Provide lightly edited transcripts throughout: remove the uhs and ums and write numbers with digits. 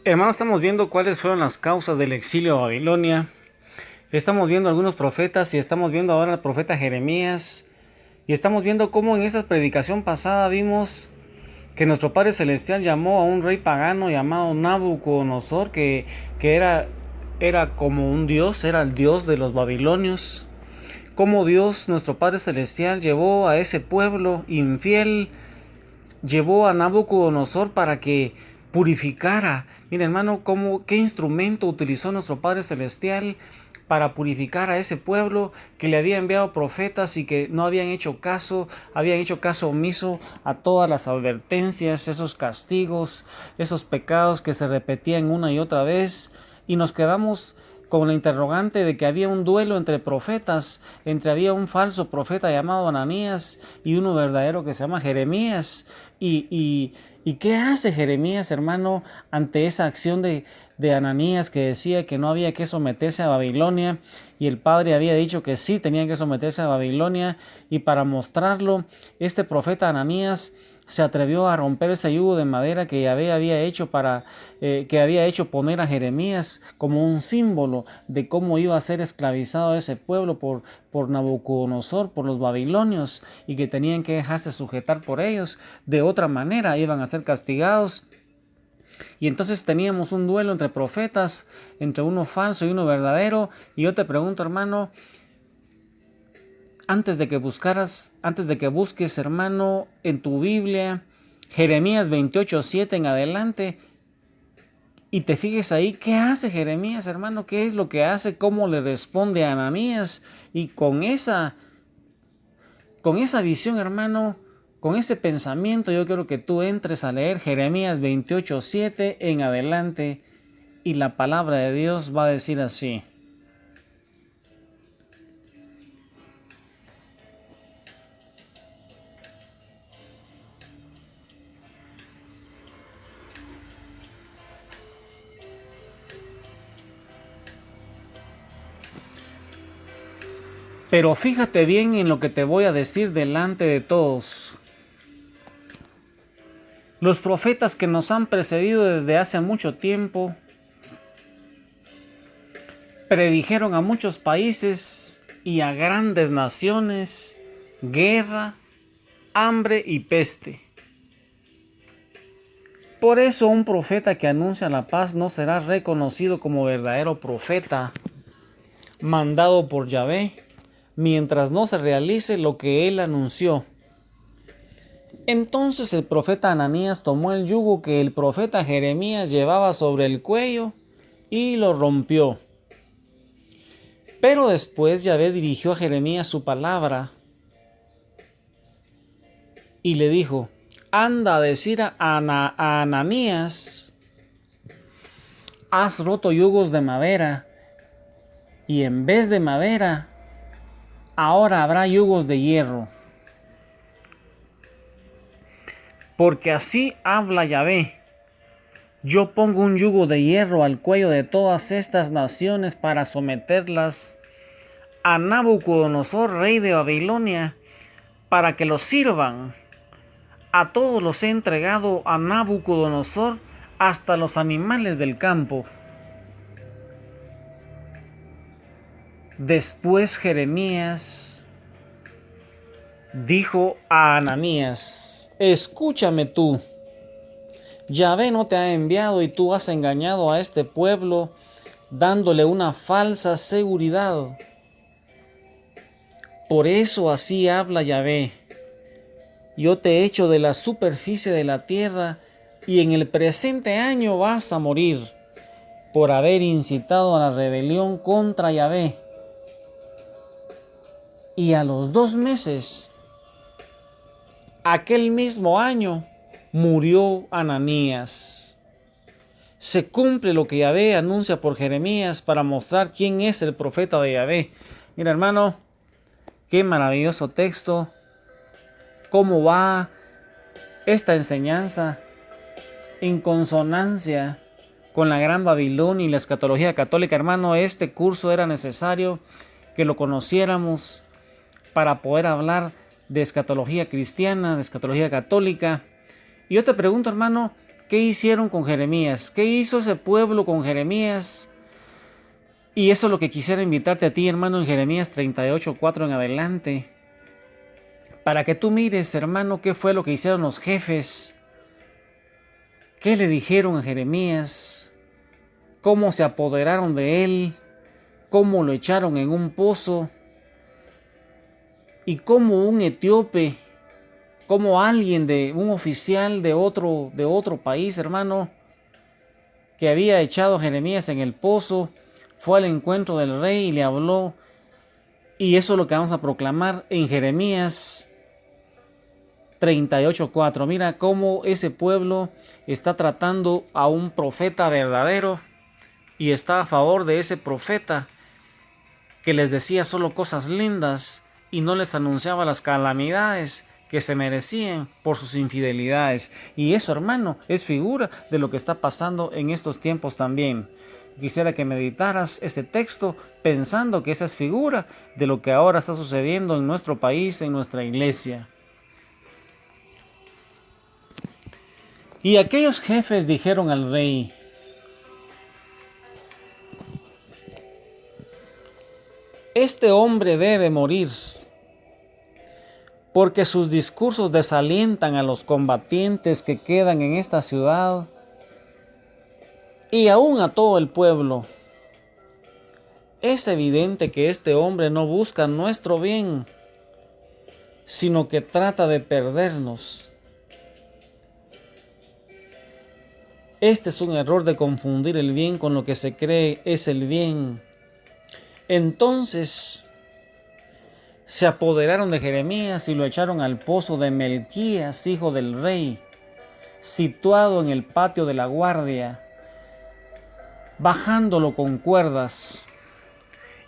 Hermano, estamos viendo cuáles fueron las causas del exilio a Babilonia. Estamos viendo algunos profetas y estamos viendo ahora al profeta Jeremías. Y estamos viendo cómo en esa predicación pasada vimos que nuestro Padre Celestial llamó a un rey pagano llamado Nabucodonosor, que era como un dios, era el dios de los babilonios. Cómo Dios, nuestro Padre Celestial, llevó a ese pueblo infiel, llevó a Nabucodonosor para que purificara. Mira, hermano, qué instrumento utilizó nuestro Padre Celestial para purificar a ese pueblo que le había enviado profetas y que no habían hecho caso omiso a todas las advertencias, esos castigos, esos pecados que se repetían una y otra vez, y nos quedamos con la interrogante de que había un duelo entre profetas, había un falso profeta llamado Ananías y uno verdadero que se llama Jeremías. ¿Y qué hace Jeremías, hermano, ante esa acción de Ananías, que decía que no había que someterse a Babilonia, y el padre había dicho que sí tenían que someterse a Babilonia? Y para mostrarlo, este profeta Ananías se atrevió a romper ese yugo de madera que Yahvé había hecho que había hecho poner a Jeremías como un símbolo de cómo iba a ser esclavizado ese pueblo por Nabucodonosor, por los babilonios, y que tenían que dejarse sujetar por ellos. De otra manera iban a ser castigados. Y entonces teníamos un duelo entre profetas, entre uno falso y uno verdadero. Y yo te pregunto, hermano, antes de que busques, hermano, en tu Biblia, Jeremías 28:7 en adelante, y te fijes ahí, ¿qué hace Jeremías, hermano? ¿Qué es lo que hace? ¿Cómo le responde a Ananías? Y con esa visión, hermano, con ese pensamiento, yo quiero que tú entres a leer Jeremías 28:7 en adelante, y la palabra de Dios va a decir así. Pero fíjate bien en lo que te voy a decir delante de todos. Los profetas que nos han precedido desde hace mucho tiempo predijeron a muchos países y a grandes naciones guerra, hambre y peste. Por eso un profeta que anuncia la paz no será reconocido como verdadero profeta mandado por Yahvé, mientras no se realice lo que él anunció. Entonces el profeta Ananías tomó el yugo que el profeta Jeremías llevaba sobre el cuello y lo rompió. Pero después Yahvé dirigió a Jeremías su palabra y le dijo: anda a decir a Ananías, has roto yugos de madera, y en vez de madera, ahora habrá yugos de hierro. Porque así habla Yahvé: yo pongo un yugo de hierro al cuello de todas estas naciones para someterlas a Nabucodonosor, rey de Babilonia, para que los sirvan. A todos los he entregado a Nabucodonosor, hasta los animales del campo. Después Jeremías dijo a Ananías: escúchame tú. Yahvé no te ha enviado y tú has engañado a este pueblo dándole una falsa seguridad. Por eso así habla Yahvé: yo te echo de la superficie de la tierra y en el presente año vas a morir por haber incitado a la rebelión contra Yahvé. Y a los 2 meses, aquel mismo año, murió Ananías. Se cumple lo que Yahvé anuncia por Jeremías para mostrar quién es el profeta de Yahvé. Mira, hermano, qué maravilloso texto. Cómo va esta enseñanza en consonancia con la Gran Babilonia y la escatología católica. Hermano, este curso era necesario que lo conociéramos para poder hablar de escatología cristiana, de escatología católica. Y yo te pregunto, hermano, ¿Qué hicieron con Jeremías? ¿Qué hizo ese pueblo con Jeremías? Y eso es lo que quisiera invitarte a ti, hermano, en Jeremías 38:4 en adelante. Para que tú mires, hermano, qué fue lo que hicieron los jefes. ¿Qué le dijeron a Jeremías? ¿Cómo se apoderaron de él? ¿Cómo lo echaron en un pozo? Y cómo un etíope, como un oficial de otro país, hermano, que había echado a Jeremías en el pozo, fue al encuentro del rey y le habló. Y eso es lo que vamos a proclamar en Jeremías 38:4. Mira cómo ese pueblo está tratando a un profeta verdadero y está a favor de ese profeta que les decía solo cosas lindas y no les anunciaba las calamidades que se merecían por sus infidelidades. Y eso, hermano, es figura de lo que está pasando en estos tiempos también. Quisiera que meditaras ese texto pensando que esa es figura de lo que ahora está sucediendo en nuestro país, en nuestra iglesia. Y aquellos jefes dijeron al rey: este hombre debe morir, porque sus discursos desalientan a los combatientes que quedan en esta ciudad y aún a todo el pueblo. Es evidente que este hombre no busca nuestro bien, sino que trata de perdernos. Este es un error de confundir el bien con lo que se cree es el bien. Entonces se apoderaron de Jeremías y lo echaron al pozo de Melquías, hijo del rey, situado en el patio de la guardia, bajándolo con cuerdas.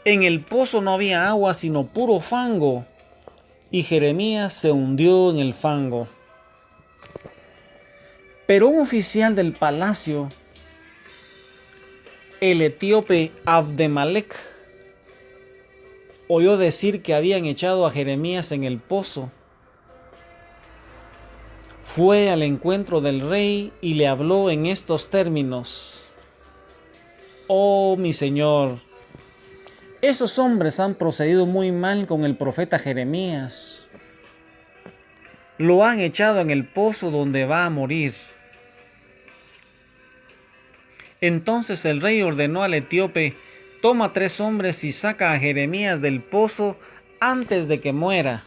En el pozo no había agua sino puro fango, y Jeremías se hundió en el fango. Pero un oficial del palacio, el etíope Abdemelec, oyó decir que habían echado a Jeremías en el pozo. Fue al encuentro del rey y le habló en estos términos: oh mi señor, esos hombres han procedido muy mal con el profeta Jeremías. Lo han echado en el pozo donde va a morir. Entonces el rey ordenó al etíope: toma 3 hombres y saca a Jeremías del pozo antes de que muera.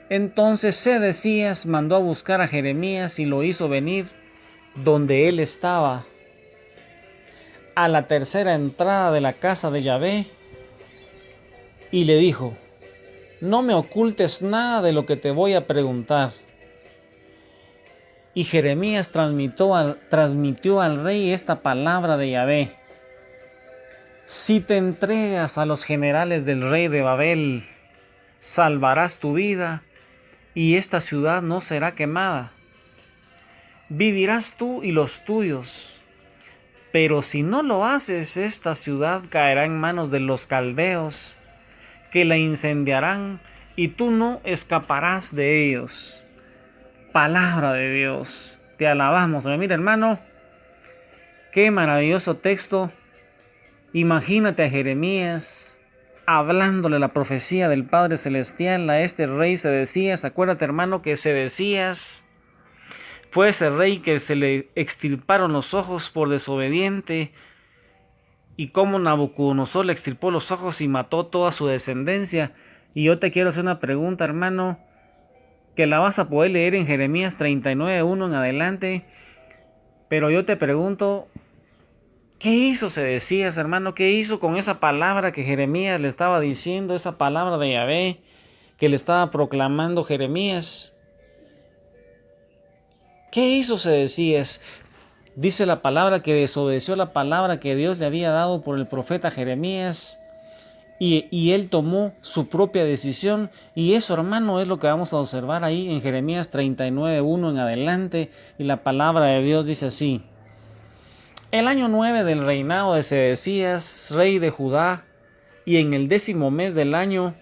Entonces Sedecías mandó a buscar a Jeremías y lo hizo venir donde él estaba, a la tercera entrada de la casa de Yahvé, y le dijo: no me ocultes nada de lo que te voy a preguntar. Y Jeremías transmitió al rey esta palabra de Yahvé: si te entregas a los generales del rey de Babel, salvarás tu vida y esta ciudad no será quemada. Vivirás tú y los tuyos. Pero si no lo haces, esta ciudad caerá en manos de los caldeos, que la incendiarán y tú no escaparás de ellos. Palabra de Dios, te alabamos. Mira, hermano, qué maravilloso texto. Imagínate a Jeremías hablándole la profecía del Padre Celestial a este rey Sedecías. Acuérdate, hermano, que Sedecías fue ese rey que se le extirparon los ojos por desobediente, y cómo Nabucodonosor le extirpó los ojos y mató toda su descendencia. Y yo te quiero hacer una pregunta, hermano, que la vas a poder leer en Jeremías 39:1 en adelante. Pero yo te pregunto, ¿qué hizo Sedecías, hermano? ¿Qué hizo con esa palabra que Jeremías le estaba diciendo, esa palabra de Yahvé que le estaba proclamando Jeremías? ¿Qué hizo Sedecías? Dice la palabra que desobedeció la palabra que Dios le había dado por el profeta Jeremías, y él tomó su propia decisión. Y eso, hermano, es lo que vamos a observar ahí en Jeremías 39:1 en adelante. Y la palabra de Dios dice así: el año 9 del reinado de Sedecías, rey de Judá, y en el 10º mes del año,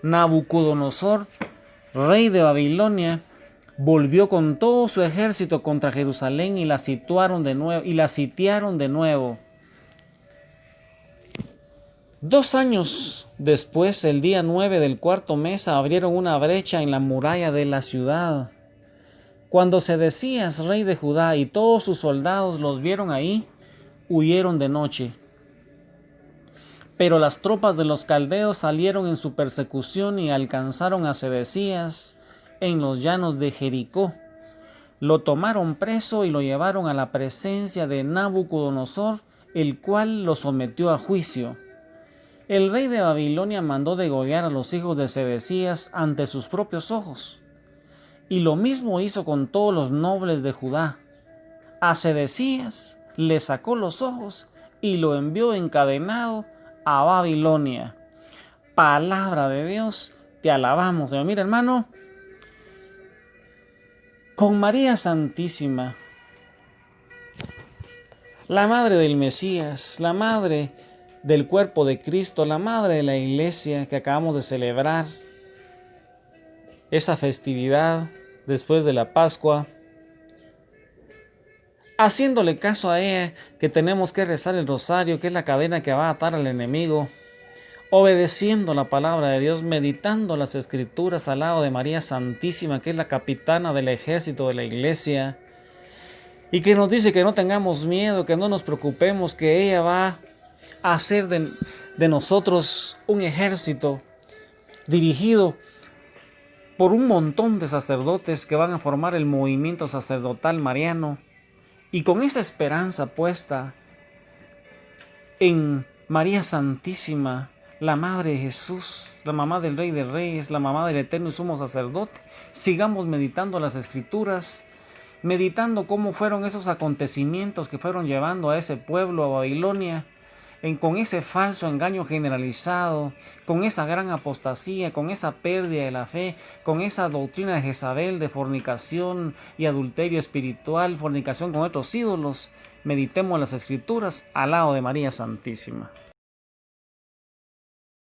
Nabucodonosor, rey de Babilonia, volvió con todo su ejército contra Jerusalén y la sitiaron de nuevo. 2 años después, el día 9 del cuarto mes, abrieron una brecha en la muralla de la ciudad. Cuando Sedecías, rey de Judá, y todos sus soldados los vieron ahí, huyeron de noche. Pero las tropas de los caldeos salieron en su persecución y alcanzaron a Sedecías en los llanos de Jericó. Lo tomaron preso y lo llevaron a la presencia de Nabucodonosor, el cual lo sometió a juicio. El rey de Babilonia mandó degollar a los hijos de Sedecías ante sus propios ojos. Y lo mismo hizo con todos los nobles de Judá. A Sedecías le sacó los ojos y lo envió encadenado a Babilonia. Palabra de Dios, te alabamos, Señor. Mira, hermano, con María Santísima, la madre del Mesías, la madre del cuerpo de Cristo, la madre de la iglesia que acabamos de celebrar, esa festividad después de la Pascua, haciéndole caso a ella, que tenemos que rezar el rosario, que es la cadena que va a atar al enemigo, obedeciendo la palabra de Dios, meditando las escrituras al lado de María Santísima, que es la capitana del ejército de la iglesia, y que nos dice que no tengamos miedo, que no nos preocupemos, que ella va a hacer de nosotros un ejército dirigido por un montón de sacerdotes que van a formar el movimiento sacerdotal mariano. Y con esa esperanza puesta en María Santísima, la Madre de Jesús, la mamá del Rey de Reyes, la mamá del Eterno y Sumo Sacerdote, sigamos meditando las Escrituras, meditando cómo fueron esos acontecimientos que fueron llevando a ese pueblo, a Babilonia, con ese falso engaño generalizado, con esa gran apostasía, con esa pérdida de la fe, con esa doctrina de Jezabel de fornicación y adulterio espiritual, fornicación con otros ídolos. Meditemos las Escrituras al lado de María Santísima.